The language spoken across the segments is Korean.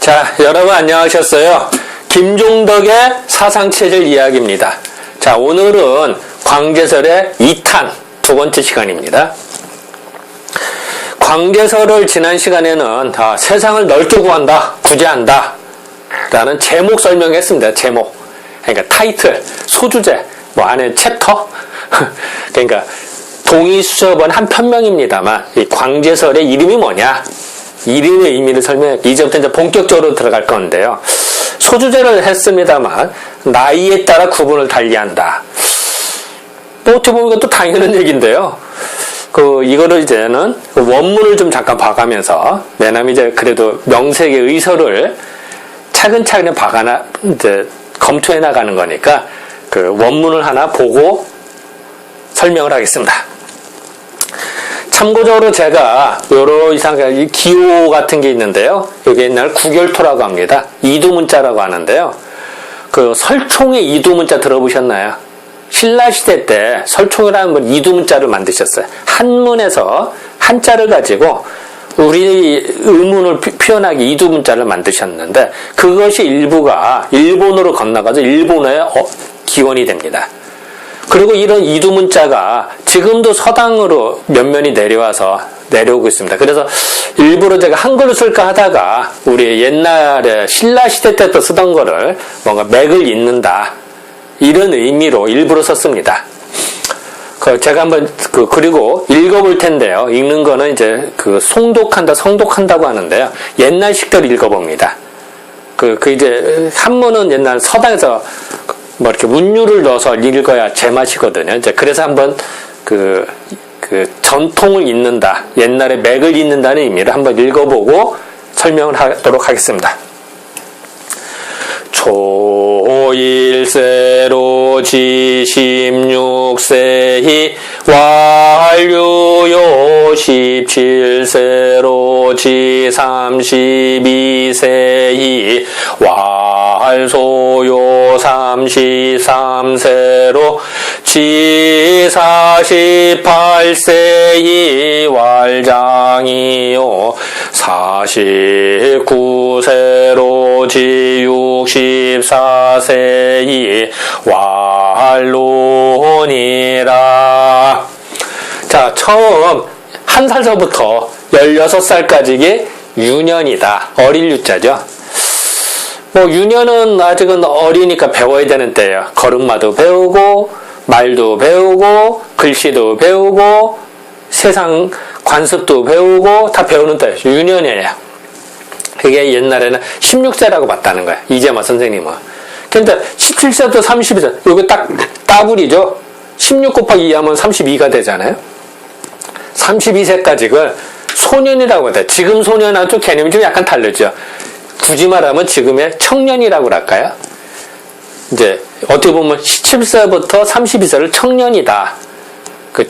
자, 여러분 안녕하셨어요? 김종덕의 사상체질 이야기입니다. 자, 오늘은 광제설의 2탄 두 번째 시간입니다. 광제설을 지난 시간에는 세상을 넓게 구한다, 구제한다 라는 제목 설명했습니다. 제목. 그러니까 타이틀, 소주제, 안에 챕터. 그러니까 동의수첩은 한 편명입니다만 이 광제설의 이름이 뭐냐? 이름의 의미를 설명해. 이제부터 이제 본격적으로 들어갈 건데요. 소주제를 했습니다만 나이에 따라 구분을 달리한다. 어떻게 보면 이것도 당연한 얘기인데요. 이거를 이제는 원문을 좀 잠깐 봐가면서, 왜냐면 이제 그래도 명색의 의서를 차근차근 이제 검토해 나가는 거니까 원문을 하나 보고 설명을 하겠습니다. 참고적으로 제가 여러 이상한 기호 같은 게 있는데요. 여기 옛날 구결토라고 합니다. 이두문자라고 하는데요. 설총의 이두문자 들어보셨나요? 신라시대 때 설총이라는 이두문자를 만드셨어요. 한문에서 한자를 가지고 우리 의문을 표현하기 이두문자를 만드셨는데 그것이 일부가 일본어로 건너가서 일본어의 기원이 됩니다. 그리고 이런 이두문자가 지금도 서당으로 면면이 내려오고 있습니다. 그래서 일부러 제가 한글로 쓸까 하다가 우리 옛날에 신라시대 때부터 쓰던 거를 뭔가 맥을 잇는다 이런 의미로 일부러 썼습니다. 제가 한번 그리고 읽어볼 텐데요. 읽는 거는 이제 성독한다고 하는데요. 옛날식대로 읽어봅니다. 이제 한문은 옛날 서당에서 이렇게 문유를 넣어서 읽어야 제맛이거든요. 이제 그래서 한번 전통을 잇는다, 옛날에 맥을 잇는다는 의미를 한번 읽어보고 설명을 하도록 하겠습니다. 초일세로 지16세히 완류요 17세로 지32세히 활소요 33세로 지48세히 활장이요 49세로 지64세히 완론이라. 자, 처음 1살서부터 16살까지가 유년이다. 어릴 유자죠. 유년은 아직은 어리니까 배워야 되는 때예요. 걸음마도 배우고, 말도 배우고, 글씨도 배우고, 세상 관습도 배우고, 다 배우는 때예요. 유년이에요. 그게 옛날에는 16세라고 봤다는 거예요. 이재마 선생님은. 근데 17세부터 32세, 이거 딱 따블이죠. 16 곱하기 2 하면 32가 되잖아요. 32세까지를 소년이라고 해요. 지금 소년하고 좀 개념이 좀 약간 다르죠. 굳이 말하면 지금의 청년이라고 할까요? 이제 어떻게 보면 17세부터 32세를 청년이다.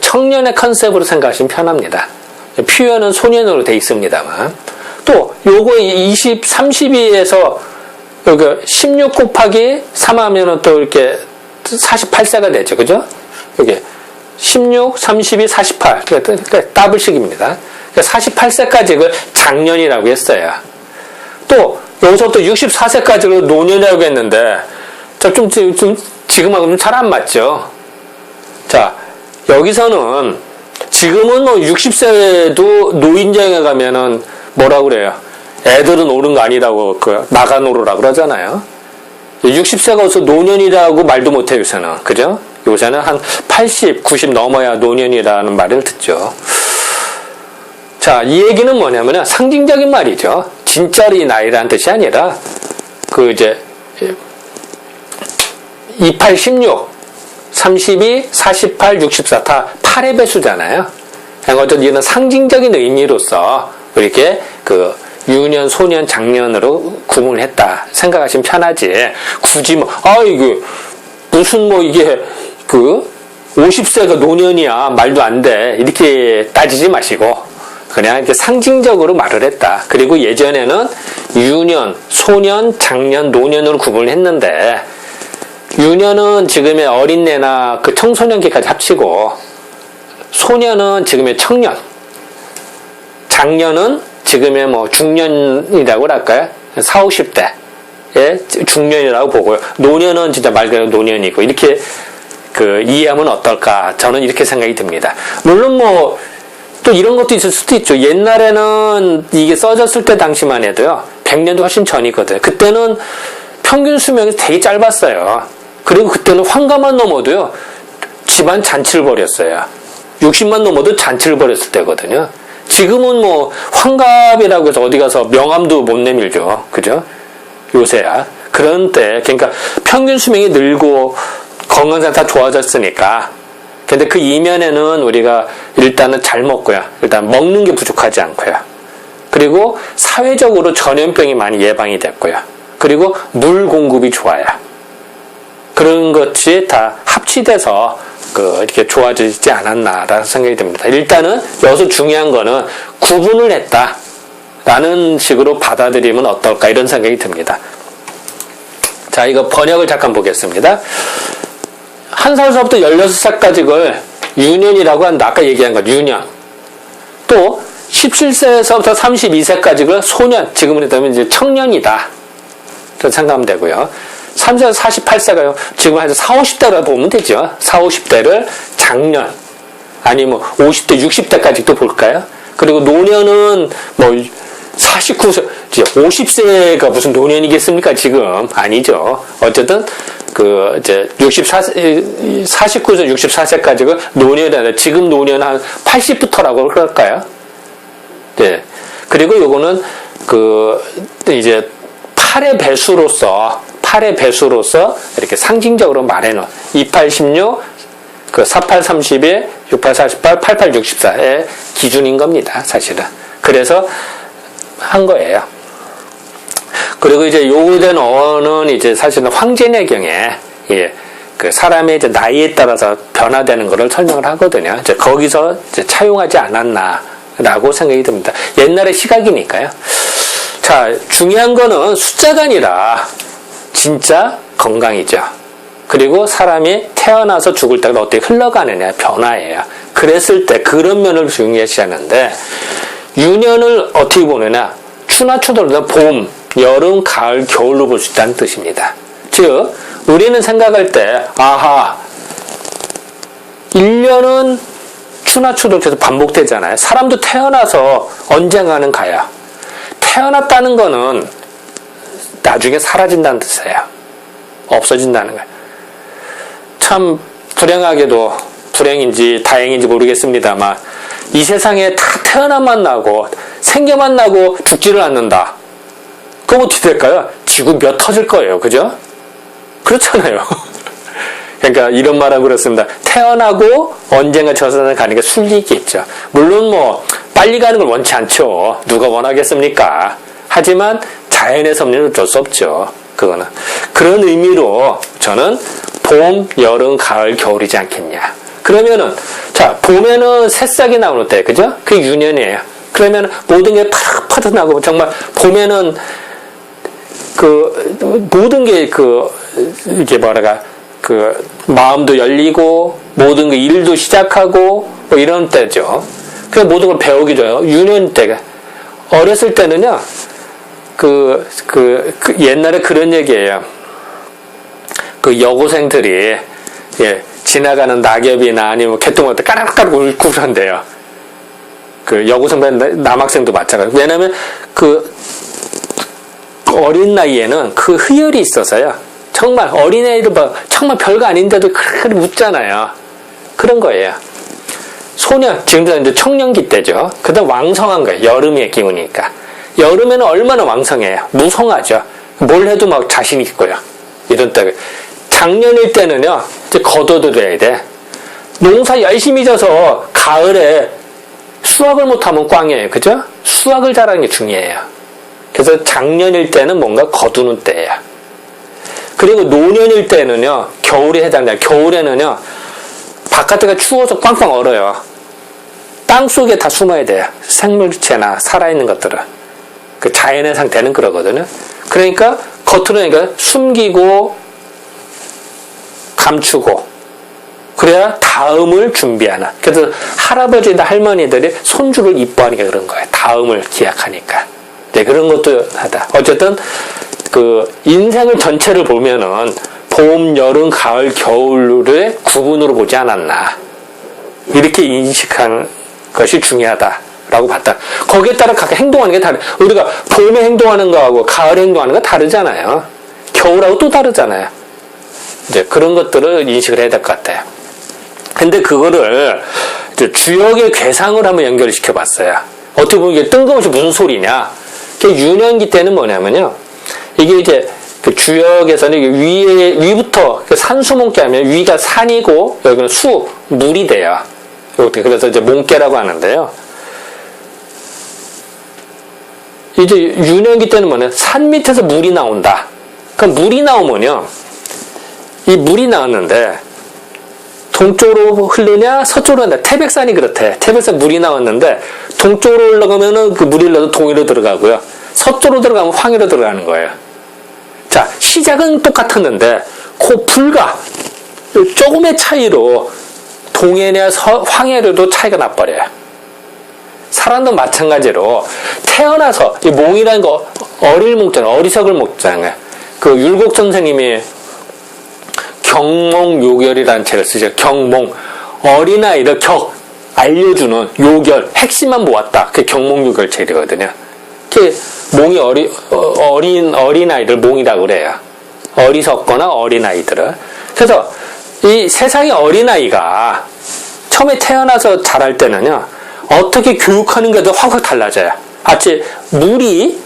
청년의 컨셉으로 생각하시면 편합니다. 표현은 소년으로 돼 있습니다만. 또 요거 32에서 여기 16 곱하기 3 하면은 또 이렇게 48세가 되죠. 그죠? 여기 16, 32, 48. 그러니까 더블식입니다. 48세까지 장년이라고 했어요. 또 여기서부터 64세까지를 노년이라고 했는데 좀 지금하고 좀 잘 안 맞죠. 자, 여기서는 지금은 60세도 노인정에 가면은 뭐라고 그래요? 애들은 오른 거 아니라고 나가 노르라고 그러잖아요. 60세가 어서 노년이라고 말도 못해요, 요새는. 그죠? 요새는 한 80, 90 넘어야 노년이라는 말을 듣죠. 자, 이 얘기는 뭐냐면요. 상징적인 말이죠. 진짜로 이 나이라는 뜻이 아니라, 28, 16, 32, 48, 64, 다 8의 배수잖아요. 어쨌든 이는 상징적인 의미로서, 이렇게, 유년, 소년, 장년으로 구분을 했다. 생각하시면 편하지. 굳이 이게, 50세가 노년이야. 말도 안 돼. 이렇게 따지지 마시고, 그냥 이렇게 상징적으로 말을 했다. 그리고 예전에는 유년, 소년, 장년, 노년으로 구분을 했는데 유년은 지금의 어린애나 청소년기까지 합치고 소년은 지금의 청년, 장년은 지금의 중년이라고 할까요? 40, 50대의 중년이라고 보고요. 노년은 진짜 말 그대로 노년이고, 이렇게 이해하면 어떨까? 저는 이렇게 생각이 듭니다. 물론 또 이런 것도 있을 수도 있죠. 옛날에는 이게 써졌을 때 당시만 해도요, 100년도 훨씬 전이거든요. 그때는 평균 수명이 되게 짧았어요. 그리고 그때는 환갑만 넘어도요, 집안 잔치를 벌였어요. 60만 넘어도 잔치를 벌였을 때거든요. 지금은 환갑이라고 해서 어디 가서 명함도 못 내밀죠. 그죠? 요새야. 그런 때, 그러니까 평균 수명이 늘고 건강 상태가 좋아졌으니까. 근데 그 이면에는 우리가 일단은 잘 먹고요. 일단 먹는 게 부족하지 않고요. 그리고 사회적으로 전염병이 많이 예방이 됐고요. 그리고 물 공급이 좋아요. 그런 것이 다 합치돼서 이렇게 좋아지지 않았나라는 생각이 듭니다. 일단은 여기서 중요한 거는 구분을 했다라는 식으로 받아들이면 어떨까 이런 생각이 듭니다. 자, 이거 번역을 잠깐 보겠습니다. 1살서부터 16살까지를 유년이라고 한다. 아까 얘기한 것, 유년. 또 17세에서부터 32세까지를 소년, 지금으로 되면 이제 청년이다. 그렇게 생각하면 되고요. 30세에서 48세가요. 지금 한 40, 50대라 보면 되죠. 40, 50대를 장년, 아니 50대, 60대까지도 볼까요? 그리고 노년은 49세, 50세가 무슨 노년이겠습니까? 지금 아니죠. 어쨌든 이제 49세, 64세까지가 노년이 아니라 지금 노년 한 80부터라고 그럴까요? 네. 그리고 요거는 이제 8의 배수로서 이렇게 상징적으로 말해놓은 28, 16, 48, 31, 68, 48, 88, 64의 기준인 겁니다. 사실은. 그래서 한 거예요. 그리고 이제 요된 어는 이제 사실은 황제내경에 사람의 이제 나이에 따라서 변화되는 것을 설명을 하거든요. 이제 거기서 이제 차용하지 않았나라고 생각이 듭니다. 옛날의 시각이니까요. 자, 중요한 거는 숫자가 아니라 진짜 건강이죠. 그리고 사람이 태어나서 죽을 때가 어떻게 흘러가느냐, 변화예요. 그랬을 때 그런 면을 중요시하는데 유년을 어떻게 보느냐, 추나 추도는 봄, 여름, 가을, 겨울로 볼 수 있다는 뜻입니다. 즉 우리는 생각할 때 1년은 추나 추도 계속 반복되잖아요. 사람도 태어나서 언젠가는 가요. 태어났다는 거는 나중에 사라진다는 뜻이에요. 없어진다는 거예요. 참 불행하게도, 불행인지 다행인지 모르겠습니다만 이 세상에 다 태어나만 나고 생겨만 나고 죽지를 않는다. 그럼 어떻게 될까요? 지구 몇 터질 거예요. 그죠? 그렇잖아요. 그러니까 이런 말하고 그렇습니다. 태어나고 언젠가 저 세상에 가는 게 순리겠죠. 물론 빨리 가는 걸 원치 않죠. 누가 원하겠습니까? 하지만 자연의 섭리는 어쩔 수 없죠. 그거는. 그런 의미로 저는 봄, 여름, 가을, 겨울이지 않겠냐. 그러면은, 자, 봄에는 새싹이 나오는 때, 그죠? 그게 유년이에요. 그러면 모든 게 파릇파릇 나고, 정말 봄에는 모든 게 이게 마음도 열리고, 모든 그 일도 시작하고, 이런 때죠. 그래서 모든 걸 배우기 좋아요. 유년 때가. 어렸을 때는요, 옛날에 그런 얘기예요. 여고생들이, 지나가는 낙엽이나 아니면 개똥할 때 까락까락 울고 그런대요. 여고생들, 남학생도 마찬가지고. 왜냐면 어린 나이에는 그 희열이 있어서요. 정말 어린애들 정말 별거 아닌데도 그렇게 웃잖아요. 그런 거예요. 소년, 지금도 이제 청년기 때죠. 그 다음 왕성한 거예요. 여름의 기운이니까. 여름에는 얼마나 왕성해요. 무성하죠. 뭘 해도 막 자신 있고요. 이런 때. 작년일 때는요, 이제 걷어도 돼야 돼. 농사 열심히 져서 가을에 수확을 못하면 꽝이에요. 그죠? 수확을 잘하는 게 중요해요. 그래서 작년일 때는 뭔가 거두는 때예요. 그리고 노년일 때는요, 겨울에 해당돼요. 겨울에는요, 바깥에가 추워서 꽝꽝 얼어요. 땅 속에 다 숨어야 돼요. 생물체나 살아있는 것들은. 자연의 상태는 그러거든요. 그러니까 겉으로 숨기고 감추고 그래야 다음을 준비하는. 그래서 할아버지나 할머니들이 손주를 이뻐하니까 그런 거예요. 다음을 기약하니까. 네, 그런 것도 하다. 어쨌든 그 인생을 전체를 보면은 봄, 여름, 가을, 겨울의 구분으로 보지 않았나. 이렇게 인식하는 것이 중요하다라고 봤다. 거기에 따라 각각 행동하는 게 다르. 우리가 봄에 행동하는 거하고 가을에 행동하는 거 다르잖아요. 겨울하고 또 다르잖아요. 이제 그런 것들을 인식을 해야 될 것 같아요. 근데 그거를 주역의 괴상을 한번 연결시켜 봤어요. 어떻게 보면 이게 뜬금없이 무슨 소리냐. 유년기 때는 뭐냐면요. 이게 이제 그 주역에서는 위부터 산수몽개 하면 위가 산이고 여기는 물이 돼요. 그래서 이제 몽개라고 하는데요. 이제 유년기 때는 뭐냐. 산 밑에서 물이 나온다. 그럼 물이 나오면요. 이 물이 나왔는데 동쪽으로 흐르냐 서쪽으로 흐르냐. 태백산이 그렇대. 태백산 물이 나왔는데 동쪽으로 올라가면은 그 물이 흘러서 동해로 들어가고요. 서쪽으로 들어가면 황해로 들어가는 거예요. 자, 시작은 똑같았는데 그 불과 조금의 차이로 동해냐 황해로도 차이가 나버려요. 사람도 마찬가지로 태어나서 이 몽이라는 거 어릴 몽잖아요. 어리석을 몽잖아요. 그 율곡 선생님이 경몽요결이라는 책을 쓰죠. 경몽 어린아이를 알려주는 요결 핵심만 모았다. 그게 경몽요결 책이거든요. 그 몽이 어린아이들 몽이라고 그래요. 어리석거나 어린아이들을. 그래서 이 세상의 어린아이가 처음에 태어나서 자랄 때는요. 어떻게 교육하는가도 확확 달라져요. 마치 물이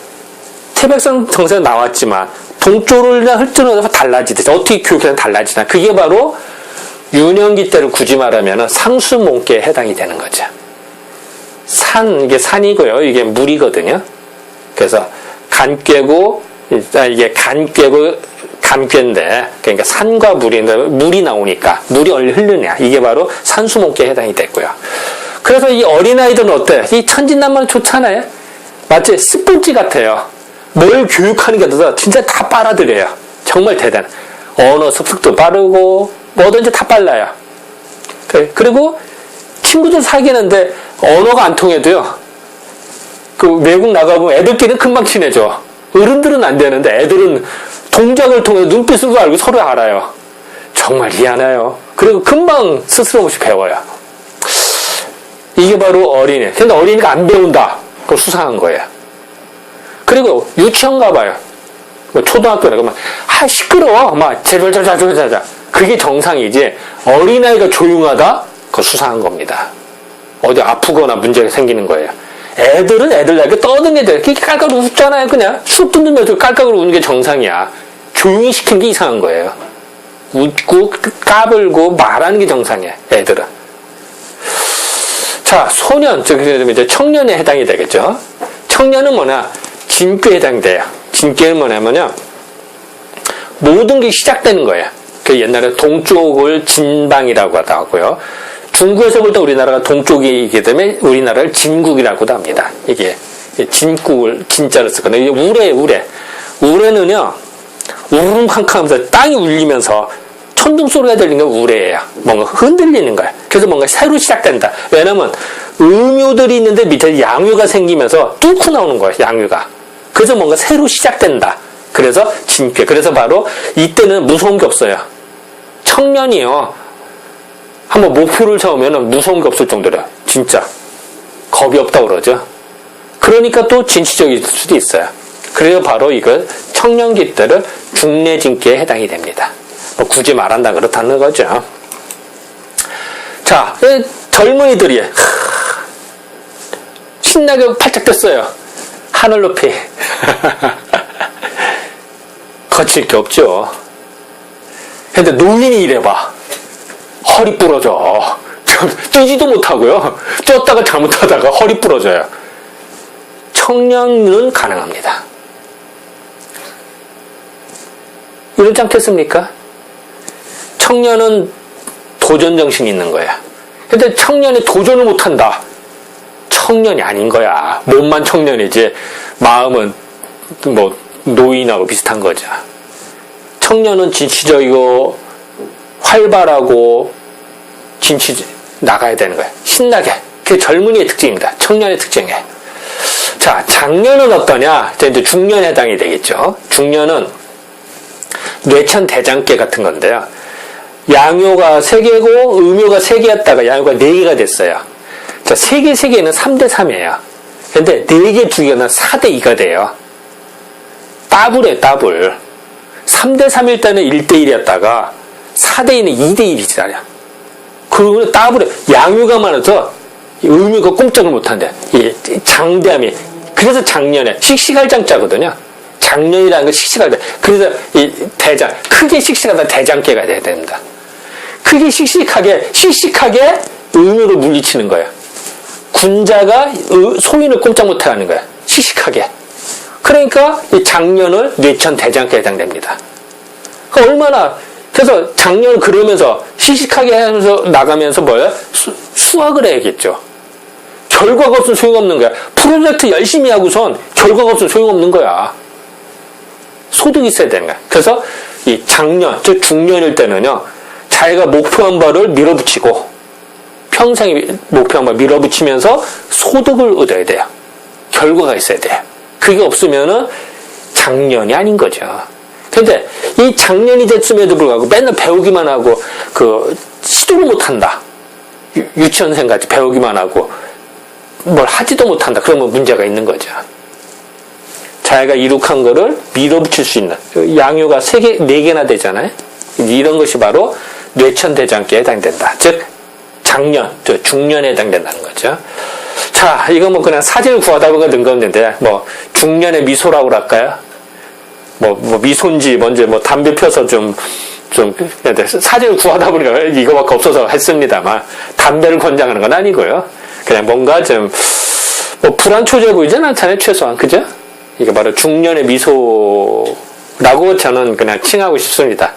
태백산 정상에 나왔지만 동쪽으로 흘러서 달라지듯이 어떻게 교육하는 달라지나. 그게 바로 유년기 때를 굳이 말하면 상수몽개에 해당이 되는 거죠. 이게 산이고요. 이게 물이거든요. 그래서 간꾀고 이게 간꾀고 감꾀인데 그러니까 산과 물이 나오니까 물이 얼리 흐르냐. 이게 바로 산수몽개에 해당이 됐고요. 그래서 이 어린아이들은 어때? 이 천진난만은 좋잖아요. 마치 스포츠 같아요. 뭘 교육하는 게 더 진짜 다 빨아들여요. 정말 대단해. 언어 습득도 빠르고 뭐든지 다 빨라요. 그리고 친구들 사귀는데 언어가 안 통해도요. 그 외국 나가보면 애들끼리는 금방 친해져. 어른들은 안 되는데 애들은 동작을 통해 눈빛으로 알고 서로 알아요. 정말 희한해요. 그리고 금방 스스럼 없이 배워요. 이게 바로 어린애. 근데 어린이가 안 배운다. 그거 수상한 거예요. 그리고 유치원 가봐요. 초등학교나 그러면 시끄러워. 막 자자자자자자. 그게 정상이지. 어린아이가 조용하다. 그거 수상한 겁니다. 어디 아프거나 문제가 생기는 거예요. 애들은 애들에게 떠드는 애들. 그게 깔깔 웃잖아요. 그냥 쑥 뜯는 애들 깔깔 우는 게 정상이야. 조용히 시키는 게 이상한 거예요. 웃고 까불고 말하는 게 정상이야. 애들은. 자, 소년, 즉 이제 청년에 해당이 되겠죠. 청년은 뭐냐? 진꾀에 해당돼요. 진꾀는 뭐냐면요. 모든 게 시작되는 거예요. 그 옛날에 동쪽을 진방이라고 하고요. 중국에서부터 우리나라가 동쪽이기 때문에 우리나라를 진국이라고도 합니다. 이게 진국을 진짜로 쓰거든요. 이게 우레는요. 우릉캉캉하면서 땅이 울리면서 천둥 소리가 들리는 게 우레예요. 뭔가 흔들리는 거야. 그래서 뭔가 새로 시작된다. 왜냐면 음유들이 있는데 밑에 양유가 생기면서 뚫고 나오는 거야. 양유가. 그래서 뭔가 새로 시작된다. 그래서 진꾀. 그래서 바로 이때는 무서운 게 없어요. 청년이요. 한번 목표를 세우면 무서운 게 없을 정도로 진짜 겁이 없다고 그러죠. 그러니까 또 진취적일 수도 있어요. 그래서 바로 이거 청년기 때를 중내진꾀에 해당이 됩니다. 뭐 굳이 말한다 그렇다는 거죠. 자, 젊은이들이 신나게 팔짝 떴어요. 하늘 높이. 거칠 게 없죠. 근데 노인이 이래봐. 허리 부러져. 뛰지도 못하고요. 뛰었다가 잘못하다가 허리 부러져요. 청년은 가능합니다. 이러지 않겠습니까? 청년은 도전정신이 있는 거야. 근데 청년이 도전을 못한다. 청년이 아닌 거야. 몸만 청년이지 마음은 뭐 노인하고 비슷한 거죠. 청년은 진취적이고 활발하고 진취 나가야 되는 거야. 신나게. 그게 젊은이의 특징입니다. 청년의 특징이에요. 자, 장년은 어떠냐? 이제 중년에 해당이 되겠죠. 중년은 뇌천대장계 같은 건데요. 양요가 3개고 음요가 3개였다가 양요가 4개가 됐어요. 자, 3개, 3개는 3대 3이에요. 근데 4개, 2개는 4대 2가 돼요. 더블이에요, 더블. 3대 3일 때는 1대 1이었다가 4대 2는 2대 1이잖아요. 그러면 더블에 양요가 많아서 음요가 꼼짝을 못한대. 이 장대함이. 그래서 장년에 씩씩할 장자거든요. 장년이라는 건 씩씩할 때. 그래서 이 대장, 크게 씩씩하다 대장계가 돼야 됩니다. 크게 씩씩하게 음요를 물리치는 거예요. 군자가 소인을 꼼짝 못하는 거예요. 씩씩하게. 그러니까 이 장년을 뇌천 대장계에 해당됩니다. 그러니까 얼마나 그래서 장년을 그러면서 씩씩하게 하면서 나가면서 뭐예요? 수학을 해야겠죠. 결과가 없으면 소용없는 거야. 프로젝트 열심히 하고선 결과가 없으면 소용없는 거야. 소득이 있어야 되는 거야. 그래서 이 장년, 즉 중년일 때는요, 자기가 목표한 바를 밀어붙이고, 평생에 목표한 바를 밀어붙이면서 소득을 얻어야 돼요. 결과가 있어야 돼요. 그게 없으면은 장년이 아닌 거죠. 근데 이 장년이 됐음에도 불구하고 맨날 배우기만 하고, 시도를 못 한다. 유치원생같이 배우기만 하고, 뭘 하지도 못한다. 그러면 문제가 있는 거죠. 자기가 이룩한 거를 밀어붙일 수 있는 양요가 3개, 4개나 되잖아요. 이런 것이 바로 뇌천대장계에 해당된다. 즉 장년, 중년에 해당된다는 거죠. 자, 이거 뭐 그냥 사진을 구하다 보니까 는 건데 뭐 중년의 미소라고 할까요? 뭐 미소인지 뭔지 뭐 담배 펴서 좀 사진을 구하다 보니까 이거밖에 없어서 했습니다만 담배를 권장하는 건 아니고요. 그냥 뭔가 좀 뭐 불안초조해 보이진 않잖아요. 최소한 그죠? 이게 바로 중년의 미소라고 저는 그냥 칭하고 싶습니다.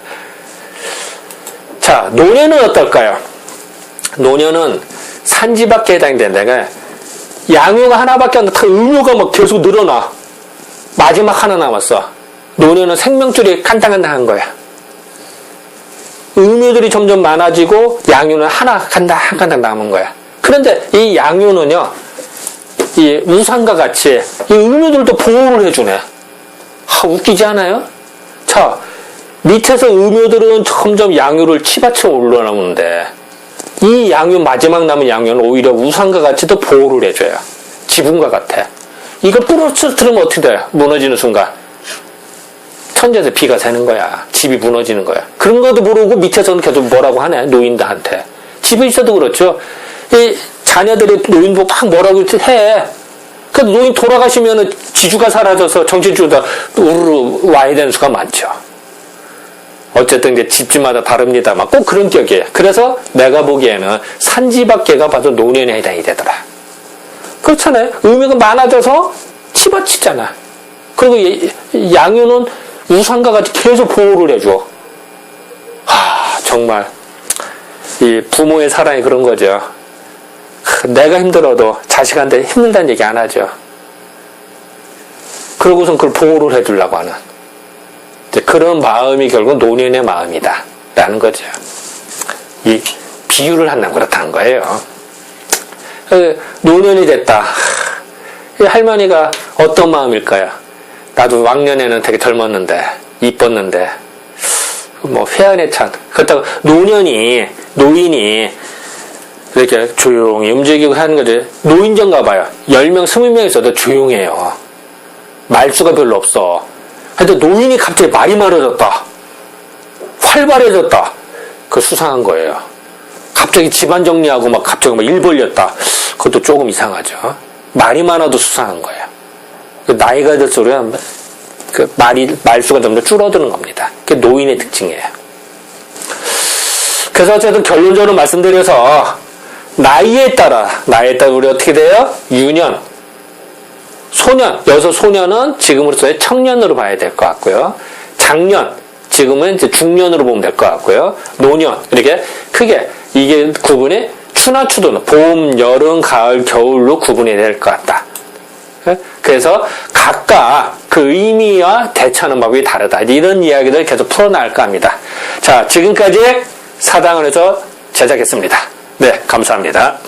자, 노년은 어떨까요? 노년은 산지밖에 해당된다가 양요가 하나밖에 안 돼. 다 음요가 막 계속 늘어나. 마지막 하나 남았어. 노년은 생명줄이 간당간당한 거야. 음요들이 점점 많아지고 양요는 하나 간당 남은 거야. 그런데 이 양요는요, 이 우상과 같이 이 음요들도 보호를 해주네. 웃기지 않아요? 자, 밑에서 음요들은 점점 양요를 치받쳐 올라오는데 이 양요 마지막 남은 양요는 오히려 우상과 같이 더 보호를 해줘요. 지붕과 같아. 이걸 부러뜨리면 어떻게 돼요? 무너지는 순간 천장에서 비가 새는 거야. 집이 무너지는 거야. 그런 것도 모르고 밑에서는 계속 뭐라고 하네. 노인들한테. 집에 있어도 그렇죠. 이 자녀들이 노인보고 막 뭐라고 해. 그 노인 돌아가시면은 지주가 사라져서 정신줄다 우르르 와야 되는 수가 많죠. 어쨌든 이제 집집마다 다릅니다만 꼭 그런 격이에요. 그래서 내가 보기에는 산지밖에가 봐도 노년에 해당이 되더라. 그렇잖아요. 의미가 많아져서 치받치잖아. 그리고 양요는 우상과 같이 계속 보호를 해줘. 정말 이 부모의 사랑이 그런 거죠. 내가 힘들어도 자식한테 힘들다는 얘기 안 하죠. 그러고선 그걸 보호를 해주려고 하는 그런 마음이 결국 노년의 마음이다 라는 거죠. 이 비유를 한다면 그렇다는 거예요. 노년이 됐다. 이 할머니가 어떤 마음일까요? 나도 왕년에는 되게 젊었는데 이뻤는데 뭐 회한에 찬. 그렇다고 노인이 이렇게 조용히 움직이고 하는 거지. 노인정 가봐요. 10명, 20명 있어도 조용해요. 말수가 별로 없어. 근데 노인이 갑자기 말이 많아졌다. 활발해졌다. 그거 수상한 거예요. 갑자기 집안 정리하고 막 갑자기 막 일 벌렸다. 그것도 조금 이상하죠. 말이 많아도 수상한 거예요. 나이가 들수록 말수가 좀 더 줄어드는 겁니다. 그게 노인의 특징이에요. 그래서 어쨌든 결론적으로 말씀드려서 나이에 따라 우리 어떻게 돼요? 유년, 소년, 여기서 소년은 지금으로서의 청년으로 봐야 될 것 같고요. 장년, 지금은 이제 중년으로 보면 될 것 같고요. 노년, 이렇게 크게 이게 구분이 추나 추도는 봄, 여름, 가을, 겨울로 구분이 될 것 같다. 그래서 각각 그 의미와 대처하는 방법이 다르다. 이런 이야기를 계속 풀어나갈까 합니다. 자, 지금까지 사당을 해서 제작했습니다. 네, 감사합니다.